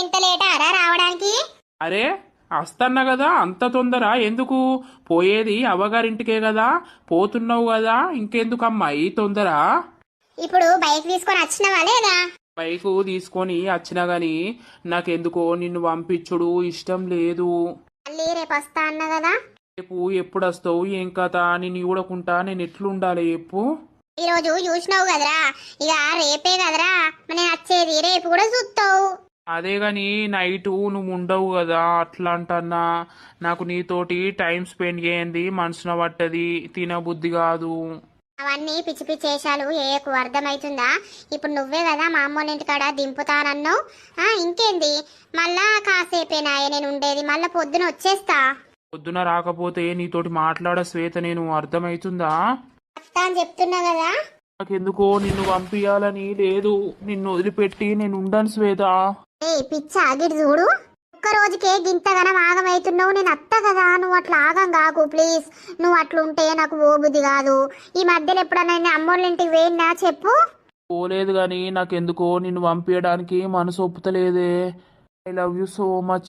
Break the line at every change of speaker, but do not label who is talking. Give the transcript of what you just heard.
ఇంత లేటారా రావడానికి?
అరే వస్తన్నా కదా, అంత తొందర ఎందుకు? పోయేది అవ్వగారింటికే కదా, పోతున్నావు కదా, ఇంకెందుకమ్మా ఈ తొందర?
ఇప్పుడు బైక్ తీసుకొని వచ్చినవా లేదా?
బైకు తీసుకొని వచ్చినా గాని నాకెందుకో నిన్ను పంపించుడు ఇష్టం లేదు.
మళ్ళీ రేపు వస్తా అన్న కదా.
రేపు ఎప్పుడు వస్తావు, ఏం కథ? నిన్ను చూడకుంటా నేను ఎట్లుండాలి చెప్పు?
ఈ రోజు చూసినావు కదరా, ఇక రేపే కదరా నేను వచ్చేది, రేపు కూడా చూస్తావు.
అదే గాని నైటు నువ్వు ఉండవు కదా, అట్లా అంటన్నా. నాకు నీతోటి టైం స్పెండ్ చేయండి మనసున పట్టది, తినబుద్ధి కాదు.
అవన్నీ పిచ్చి పిచ్చి వేషాలు ఏకు అర్థమవుతుందా? ఇప్పుడు నువ్వే కదా మా అమ్మోళ్ళ ఇంటికాడ దింపుతానన్నావు. ఇంకేంది, మళ్ళా కాసేపేనాయే నేను ఉండేది, మళ్ళా పొద్దున వచ్చేస్తా.
పొద్దున రాకపోతే నీతోటి మాట్లాడ శ్వేత, నేను అర్థమవుతుందా?
వస్తా అని చెప్తున్నా కదా.
నాకెందుకో నిన్ను పంపించాలని లేదు, నిన్ను వదిలిపెట్టి నేను ఉండను శ్వేత.
ఏ పిచ్చ ఆగిడి చూడు, ఒక్క రోజుకే గింతగానం ఆగమవుతున్నావు. నేను అత్త కదా, నువ్వు అట్లా ఆగం కాకు ప్లీజ్. నువ్వు అట్లుంటే నాకు ఓబుద్ది కాదు. ఈ మధ్యలో ఎప్పుడన్నా నేను అమ్మోళ్ళ ఇంటికి వేయినా చెప్పు.
పోలేదు గాని నాకెందుకో నిన్ను పంపించడానికి మనసు ఒప్పుతలేదే. I love you so much.